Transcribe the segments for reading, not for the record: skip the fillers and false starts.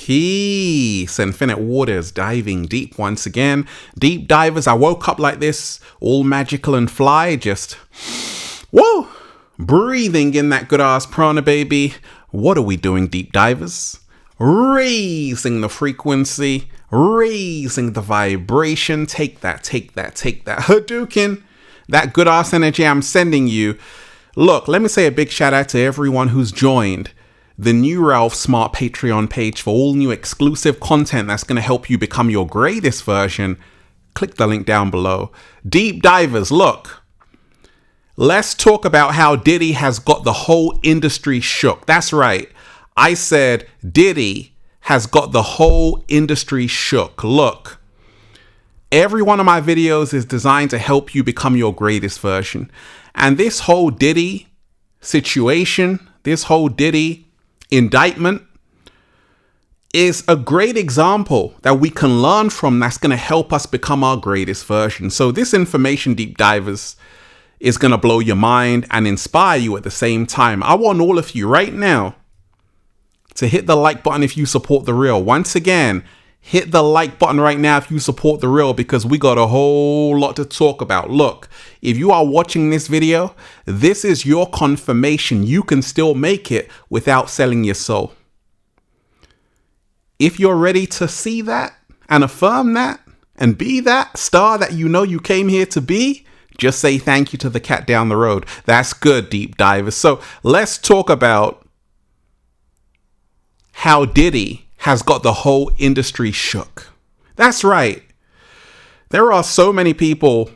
Peace, infinite waters, diving deep once again. Deep divers, I woke up like this, all magical and fly, just, whoa, breathing in that good ass prana, baby. What are we doing, deep divers? Raising the frequency, raising the vibration. Take that, take that, take that. Hadouken, that good ass energy I'm sending you. Look, let me say a big shout out to everyone who's joined the New Ralph Smart Patreon page for all new exclusive content that's going to help you become your greatest version. Click the link down below. Deep divers, look. Let's talk about how Diddy has got the whole industry shook. That's right. I said Diddy has got the whole industry shook. Look, every one of my videos is designed to help you become your greatest version. And this whole Diddy situation, this whole Diddy indictment is a great example that we can learn from that's going to help us become our greatest version. So this information, deep divers, is going to blow your mind and inspire you at the same time. I want all of you right now to hit the like button if you support the real. Once again, hit the like button right now if you support the real, because we got a whole lot to talk about. Look, if you are watching this video, this is your confirmation you can still make it without selling your soul. If you're ready to see that and affirm that and be that star that you know you came here to be, just say thank you to the cat down the road. That's good, deep divers. So let's talk about how Diddy has got the whole industry shook. That's right. There are so many people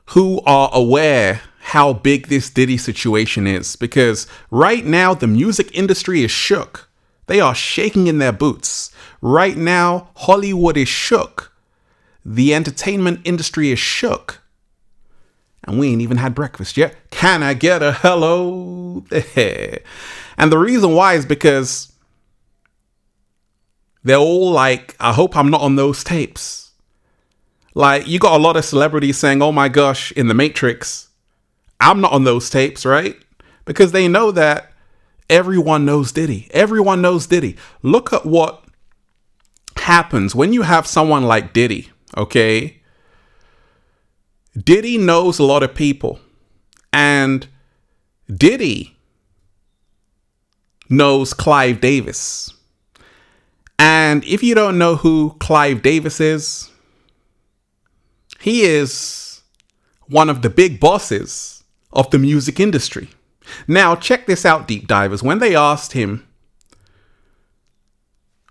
who are aware how big this Diddy situation is, because right now the music industry is shook. They are shaking in their boots. Right now, Hollywood is shook. The entertainment industry is shook. And we ain't even had breakfast yet. Can I get a hello there? And the reason why is because they're all like, I hope I'm not on those tapes. Like, you got a lot of celebrities saying, oh my gosh, in the Matrix, I'm not on those tapes, right? Because they know that everyone knows Diddy. Everyone knows Diddy. Look at what happens when you have someone like Diddy, okay? Diddy knows a lot of people. And Diddy knows Clive Davis. And if you don't know who Clive Davis is, he is one of the big bosses of the music industry. Now, check this out, deep divers. When they asked him,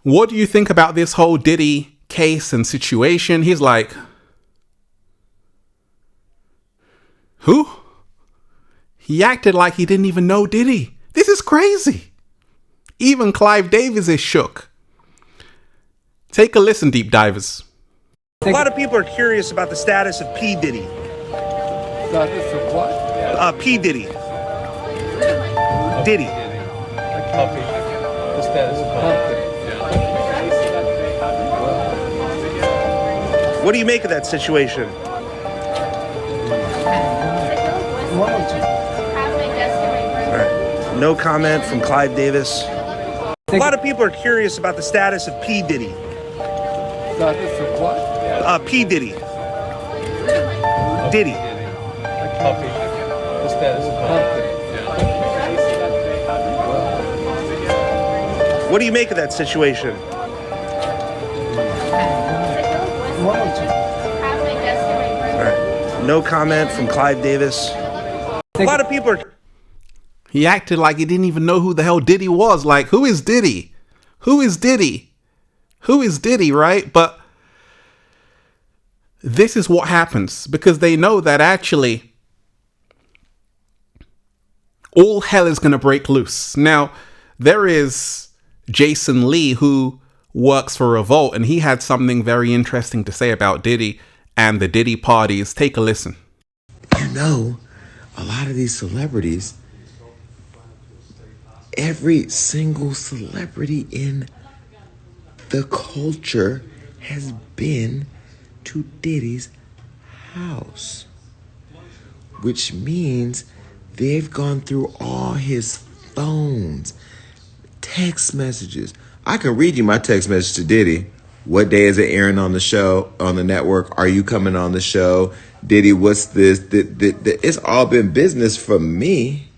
what do you think about this whole Diddy case and situation? He's like, who? He acted like he didn't even know Diddy. This is crazy. Even Clive Davis is shook. Take a listen, deep divers. A lot of people are curious about the status of P. Diddy. Status of what? P. Diddy. Diddy. Puppy. The status of Puppy. What do you make of that situation? Right. No comment from Clive Davis. A lot of people are curious about the status of P. Diddy. Status of what? P. Diddy. Diddy. Puppy. The status of Puppy. What do you make of that situation? Right. No comment from Clive Davis. A lot of people are... He acted like he didn't even know who the hell Diddy was. Like, who is Diddy? Who is Diddy? Who is Diddy, right? But this is what happens because they know that actually all hell is going to break loose. Now, there is Jason Lee who works for Revolt, and he had something very interesting to say about Diddy and the Diddy parties. Take a listen. You know, a lot of these celebrities, every single celebrity in the culture has been to Diddy's house, which means they've gone through all his phones, text messages, I can read you my text message to Diddy. What day is it airing on the show, on the network? Are you coming on the show? Diddy, what's this? It's all been business for me.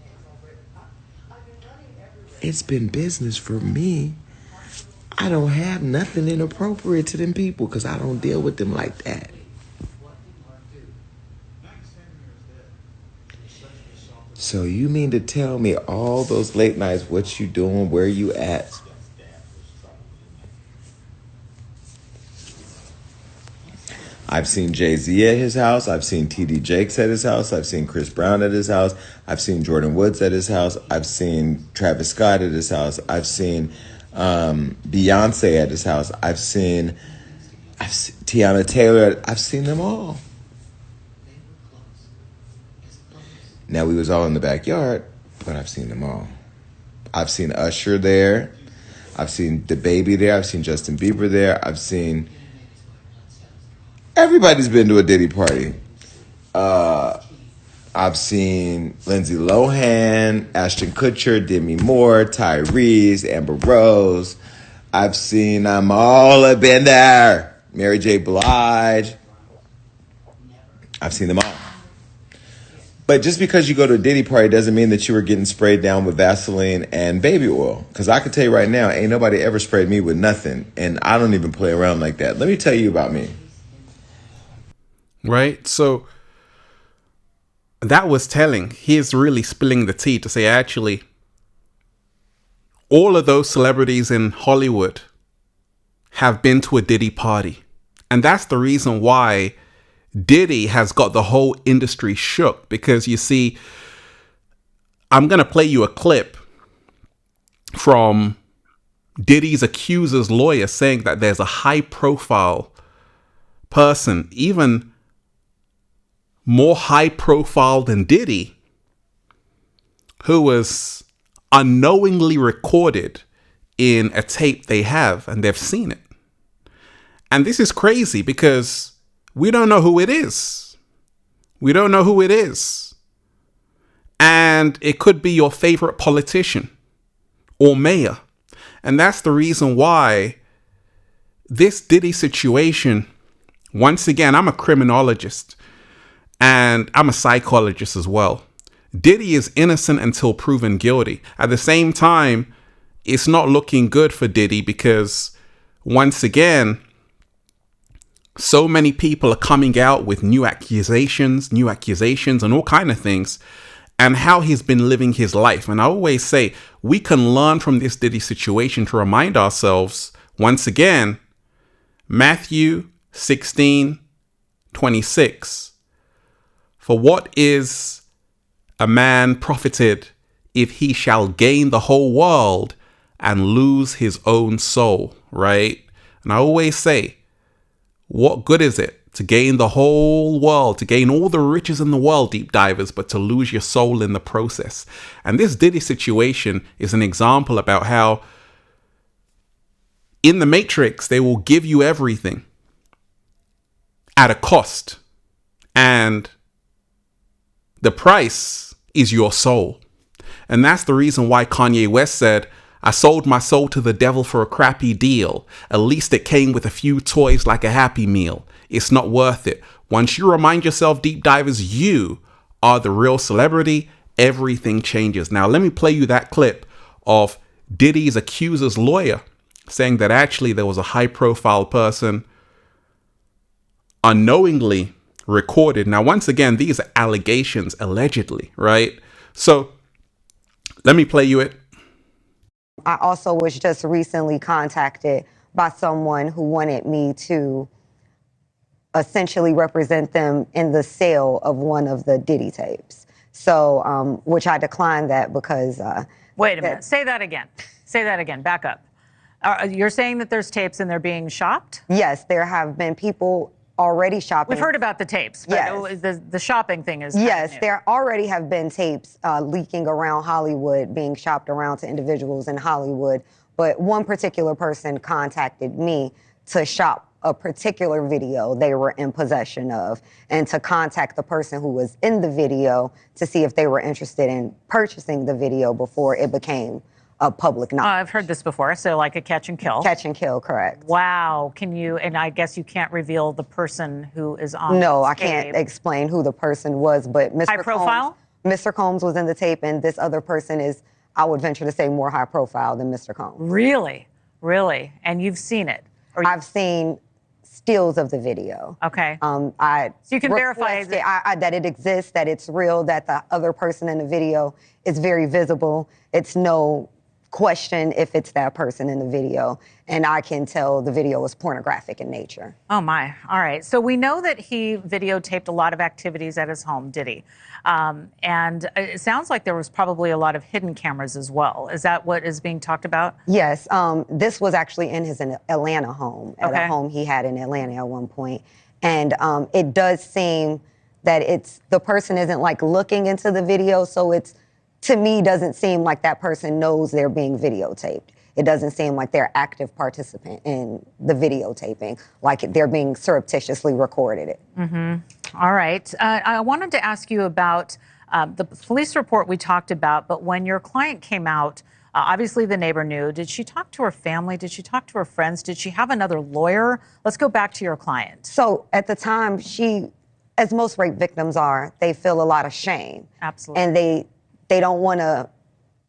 It's been business for me. I don't have nothing inappropriate to them people because I don't deal with them like that. So you mean to tell me all those late nights, what you doing, where you at? I've seen Jay-Z at his house. I've seen T.D. Jakes at his house. I've seen Chris Brown at his house. I've seen Jordan Woods at his house. I've seen Travis Scott at his house. I've seen Beyonce at his house. I've seen Tiana Taylor. I've seen them all. Now, we was all in the backyard, but I've seen them all. I've seen Usher there. I've seen DaBaby there. I've seen Justin Bieber there. I've seen... Everybody's been to a Diddy party. I've seen Lindsay Lohan, Ashton Kutcher, Demi Moore, Tyrese, Amber Rose. I've seen them all have been there. Mary J. Blige. I've seen them all. But just because you go to a Diddy party doesn't mean that you were getting sprayed down with Vaseline and baby oil. Because I can tell you right now, ain't nobody ever sprayed me with nothing. And I don't even play around like that. Let me tell you about me. Right? So that was telling. He's really spilling the tea to say, actually, all of those celebrities in Hollywood have been to a Diddy party. And that's the reason why Diddy has got the whole industry shook. Because you see, I'm going to play you a clip from Diddy's accuser's lawyer saying that there's a high profile person, even more high profile than Diddy, who was unknowingly recorded in a tape they have, and they've seen it. And this is crazy because we don't know who it is. We don't know who it is. And it could be your favorite politician or mayor. And that's the reason why this Diddy situation, once again, I'm a criminologist and I'm a psychologist as well. Diddy is innocent until proven guilty. At the same time, it's not looking good for Diddy because, once again, so many people are coming out with new accusations and all kind of things, and how he's been living his life. And I always say we can learn from this Diddy situation to remind ourselves, once again, Matthew 16:26. For what is a man profited if he shall gain the whole world and lose his own soul, right? And I always say, what good is it to gain the whole world, to gain all the riches in the world, deep divers, but to lose your soul in the process? And this Diddy situation is an example about how in the Matrix, they will give you everything at a cost. And the price is your soul. And that's the reason why Kanye West said, I sold my soul to the devil for a crappy deal. At least it came with a few toys like a Happy Meal. It's not worth it. Once you remind yourself, deep divers, you are the real celebrity, everything changes. Now, let me play you that clip of Diddy's accuser's lawyer saying that actually there was a high profile person unknowingly recorded. Now, once again, these are allegations, allegedly, right? So let me play you it. I also was just recently contacted by someone who wanted me to essentially represent them in the sale of one of the Diddy tapes. So, which I declined that because... Wait a minute. Say that again. Say that again. Back up. You're saying that there's tapes and they're being shopped? Yes, there have been people already shopping. We've heard about the tapes, but yes. The shopping thing is yes, there already have been tapes leaking around Hollywood, being shopped around to individuals in Hollywood. But one particular person contacted me to shop a particular video they were in possession of, and to contact the person who was in the video to see if they were interested in purchasing the video before it became public knowledge. I've heard this before. So like a catch and kill. Catch and kill, correct. Wow. Can you, and I guess you can't reveal the person who is on No, this I can't tape. explain who the person was, but Mr. High profile? Mr. Combs was in the tape, and this other person is, I would venture to say, more high profile than Mr. Combs. Really? Really? And you've seen it? Or I've seen stills of the video. Okay. So you can verify that it exists, that it's real, that the other person in the video is very visible. It's no question if it's that person in the video. And I can tell the video is pornographic in nature. Oh, my. All right. So we know that he videotaped a lot of activities at his home, Diddy. And it sounds like there was probably a lot of hidden cameras as well. Is that what is being talked about? Yes. This was actually in his Atlanta home, at Okay. a home he had in Atlanta at one point. And it does seem that the person isn't like looking into the video. So it's, to me, doesn't seem like that person knows they're being videotaped. It doesn't seem like they're active participant in the videotaping, like they're being surreptitiously recorded it. All right. I wanted to ask you about the police report we talked about, but when your client came out, obviously the neighbor knew. Did she talk to her family? Did she talk to her friends? Did she have another lawyer? Let's go back to your client. So at the time, as most rape victims are, they feel a lot of shame. Absolutely. And they don't want to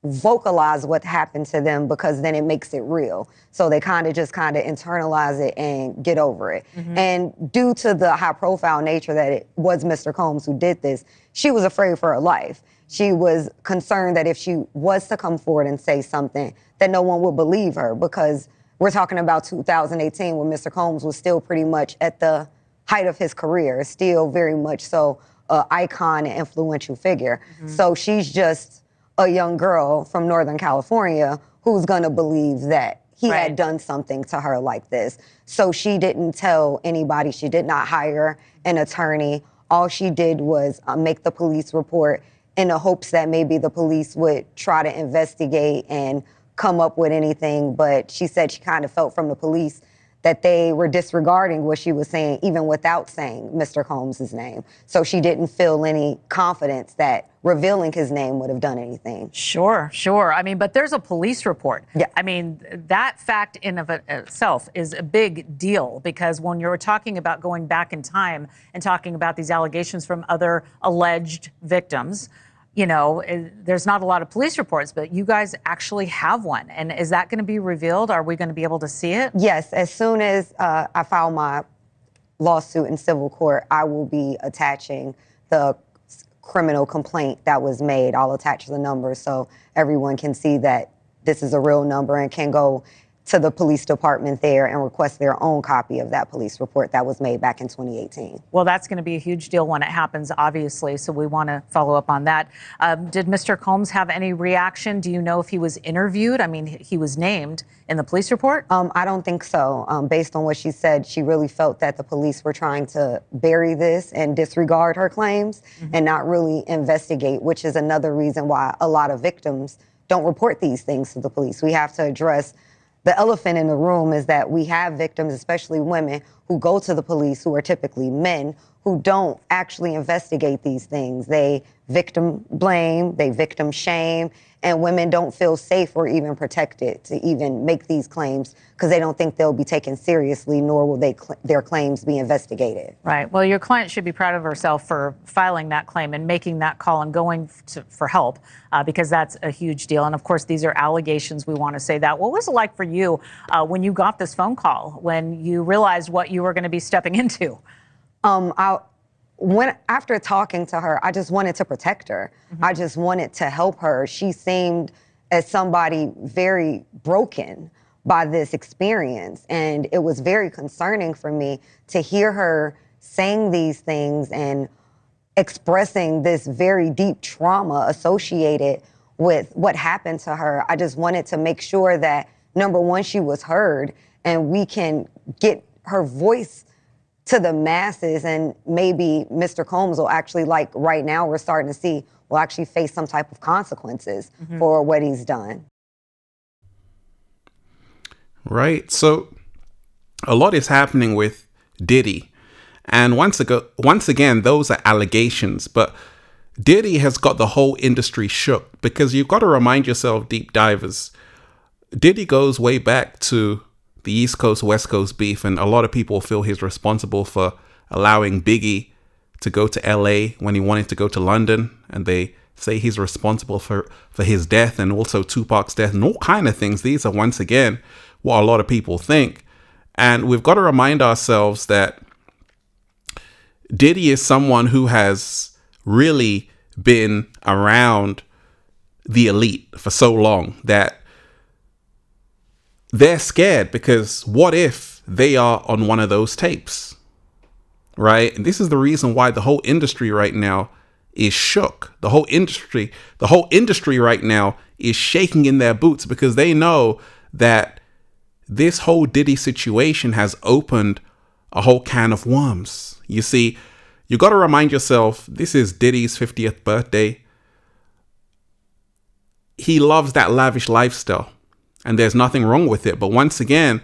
vocalize what happened to them because then it makes it real. So they kind of internalize it and get over it. And due to the high profile nature that it was Mr. Combs who did this, she was afraid for her life. She was concerned that if she was to come forward and say something, that no one would believe her, because we're talking about 2018 when Mr. Combs was still pretty much at the height of his career, still very much so an icon and influential figure. So she's just a young girl from Northern California who's gonna believe that he had done something to her like this. So she didn't tell anybody. She did not hire an attorney. All she did was make the police report in the hopes that maybe the police would try to investigate and come up with anything. But she said she kind of felt from the police that they were disregarding what she was saying, even without saying Mr. Combs' name. So she didn't feel any confidence that revealing his name would have done anything. Sure. I mean, but there's a police report. Yeah. I mean, that fact in of itself is a big deal, because when you're talking about going back in time and talking about these allegations from other alleged victims, you know, there's not a lot of police reports, but you guys actually have one. And is that going to be revealed? Are we going to be able to see it? Yes, as soon as I file my lawsuit in civil court, I will be attaching the criminal complaint that was made. I'll attach the number so everyone can see that this is a real number and can go to the police department there and request their own copy of that police report that was made back in 2018. Well, that's going to be a huge deal when it happens, obviously, so we want to follow up on that. Did Mr. Combs have any reaction? Do you know if he was interviewed? I mean, he was named in the police report? I don't think so. Based on what she said, she really felt that the police were trying to bury this and disregard her claims and not really investigate, which is another reason why a lot of victims don't report these things to the police. We have to address the elephant in the room is that we have victims, especially women, who go to the police, who are typically men, who don't actually investigate these things. They victim blame, they victim shame, and women don't feel safe or even protected to even make these claims because they don't think they'll be taken seriously, nor will their claims be investigated. Right. Well, your client should be proud of herself for filing that claim and making that call and going for help, because that's a huge deal. And of course, these are allegations. We want to say that. What was it like for you when you got this phone call, when you realized what you were going to be stepping into? After talking to her, I just wanted to protect her. I just wanted to help her. She seemed as somebody very broken by this experience. And it was very concerning for me to hear her saying these things and expressing this very deep trauma associated with what happened to her. I just wanted to make sure that, number one, she was heard and we can get her voice to the masses, and maybe Mr. Combs will actually, like right now we're starting to see, will actually face some type of consequences for what he's done. Right. So a lot is happening with Diddy. And once again, those are allegations. But Diddy has got the whole industry shook, because you've got to remind yourself, deep divers, Diddy goes way back to the East Coast, West Coast beef, and a lot of people feel he's responsible for allowing Biggie to go to LA when he wanted to go to London, and they say he's responsible for his death and also Tupac's death and all kind of things. These are once again what a lot of people think, and we've got to remind ourselves that Diddy is someone who has really been around the elite for so long that they're scared, because what if they are on one of those tapes, right? And this is the reason why the whole industry right now is shook. The whole industry right now is shaking in their boots, because they know that this whole Diddy situation has opened a whole can of worms. You see, you got to remind yourself, this is Diddy's 50th birthday. He loves that lavish lifestyle, and there's nothing wrong with it. But once again,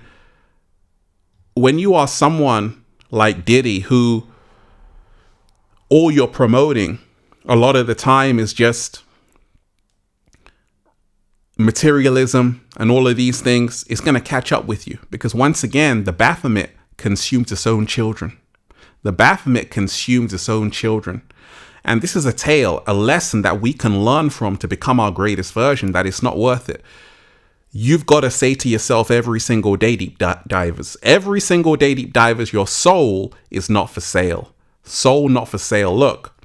when you are someone like Diddy, who all you're promoting a lot of the time is just materialism and all of these things, it's going to catch up with you. Because once again, the Baphomet consumes its own children. The Baphomet consumes its own children. And this is a tale, a lesson that we can learn from to become our greatest version, that it's not worth it. You've got to say to yourself every single day, deep divers, every single day, deep divers, your soul is not for sale. Soul not for sale. Look,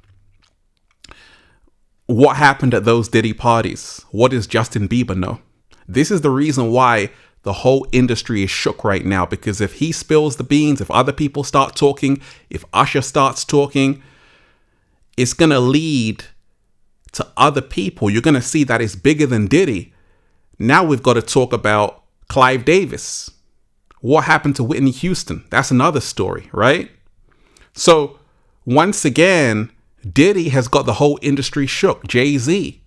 what happened at those Diddy parties? What does Justin Bieber know? This is the reason why the whole industry is shook right now, because if he spills the beans, if other people start talking, if Usher starts talking, it's going to lead to other people. You're going to see that it's bigger than Diddy. Now we've got to talk about Clive Davis. What happened to Whitney Houston? That's another story, right? So once again, Diddy has got the whole industry shook. Jay-Z,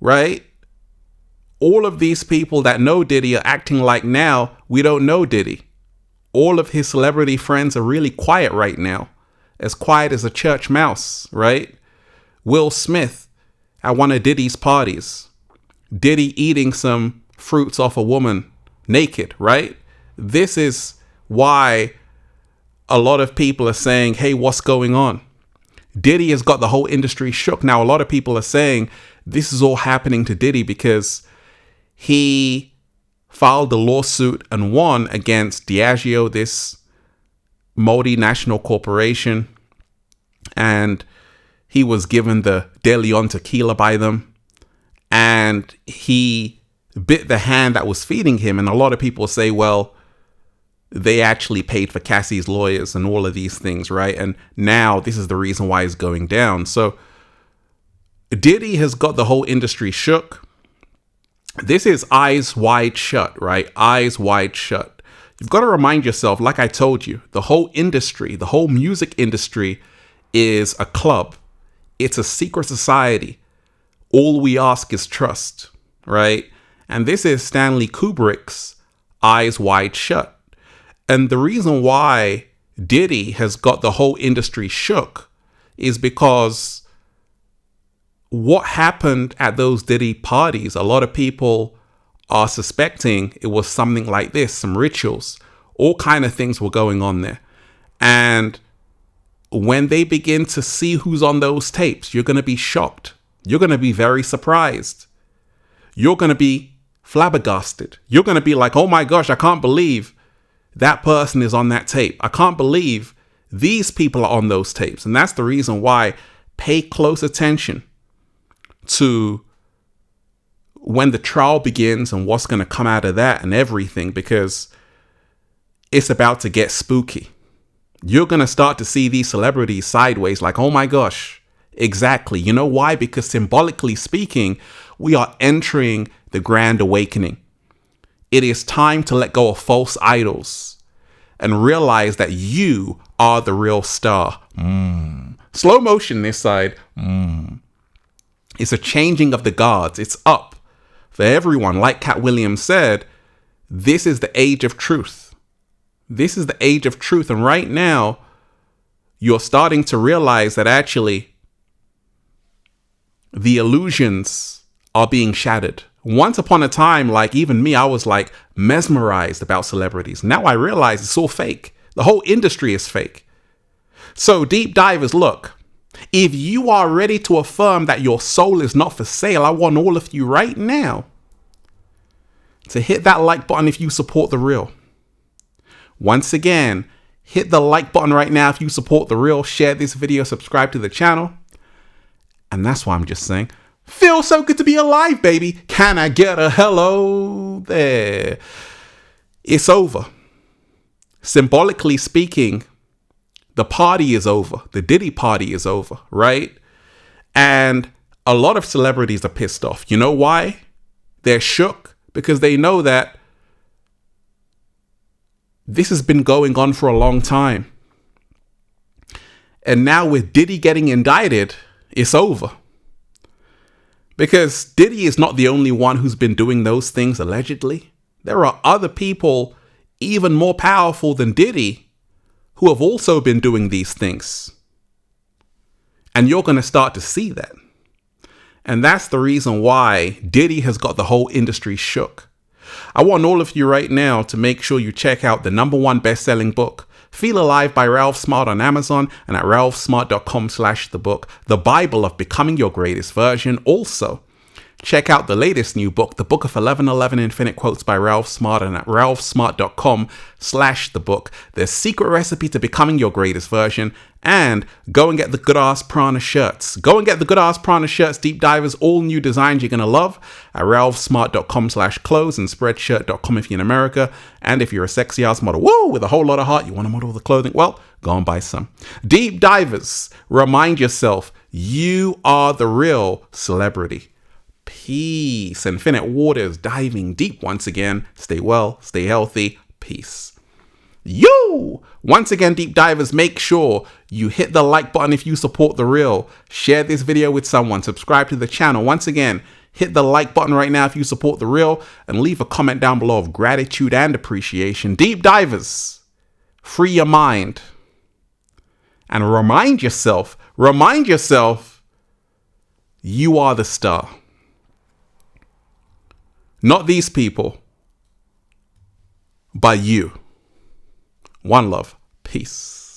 right? All of these people that know Diddy are acting like now we don't know Diddy. All of his celebrity friends are really quiet right now. As quiet as a church mouse, right? Will Smith at one of Diddy's parties. Diddy eating some fruits off a woman naked, right? This is why a lot of people are saying, hey, what's going on? Diddy has got the whole industry shook. Now, a lot of people are saying this is all happening to Diddy because he filed a lawsuit and won against Diageo, this multinational corporation, and he was given the De Leon tequila by them, and he bit the hand that was feeding him. And a lot of people say, well, they actually paid for Cassie's lawyers and all of these things, right? And now this is the reason why it's going down. So Diddy has got the whole industry shook. This is eyes wide shut, right? Eyes wide shut. You've got to remind yourself, like I told you, the whole industry, the whole music industry is a club. It's a secret society. All we ask is trust, right? And this is Stanley Kubrick's Eyes Wide Shut. And the reason why Diddy has got the whole industry shook is because what happened at those Diddy parties, a lot of people are suspecting it was something like this, some rituals, all kind of things were going on there. And when they begin to see who's on those tapes, you're going to be shocked. You're going to be very surprised. You're going to be flabbergasted. You're going to be like, oh my gosh, I can't believe that person is on that tape. I can't believe these people are on those tapes. And that's the reason why pay close attention to when the trial begins and what's going to come out of that and everything, because it's about to get spooky. You're going to start to see these celebrities sideways like, oh my gosh, exactly. You know why? Because symbolically speaking, we are entering the grand awakening. It is time to let go of false idols and realize that you are the real star. Slow motion this side. It's a changing of the guards. It's up for everyone. Like Cat Williams said, this is the age of truth. This is the age of truth. And right now, you're starting to realize that actually the illusions are being shattered. Once upon a time, like even me, I was like mesmerized about celebrities. Now I realize it's all fake. The whole industry is fake. So deep divers, look, if you are ready to affirm that your soul is not for sale, I want all of you right now to hit that like button if you support the real. Once again, hit the like button right now if you support the real. Share this video, subscribe to the channel. And that's why I'm just saying, feels so good to be alive, baby. Can I get a hello there? It's over. Symbolically speaking, the party is over. The Diddy party is over, right? And a lot of celebrities are pissed off. You know why? They're shook because they know that this has been going on for a long time. And now with Diddy getting indicted, it's over. Because Diddy is not the only one who's been doing those things allegedly. There are other people even more powerful than Diddy who have also been doing these things. And you're going to start to see that. And that's the reason why Diddy has got the whole industry shook. I want all of you right now to make sure you check out the #1 best-selling book, Feel Alive by Ralph Smart on Amazon and at ralphsmart.com/thebook, the Bible of Becoming Your Greatest Version. Also, check out the latest new book, The Book of 1111 Infinite Quotes by Ralph Smart and at ralphsmart.com/thebook, the secret recipe to becoming your greatest version. And go and get the Good Ass Prana shirts. Go and get the Good Ass Prana shirts, deep divers, all new designs you're going to love at ralphsmart.com/clothes and spreadshirt.com if you're in America. And if you're a sexy ass model, woo, with a whole lot of heart, you want to model the clothing, well, go and buy some. Deep divers, remind yourself, you are the real celebrity. Peace. Infinite waters diving deep once again. Stay well, stay healthy. Peace. You! Once again, deep divers, make sure you hit the like button if you support the real. Share this video with someone. Subscribe to the channel. Once again, hit the like button right now if you support the real. And leave a comment down below of gratitude and appreciation. Deep divers, free your mind. And remind yourself, you are the star. Not these people, but you. One love. Peace.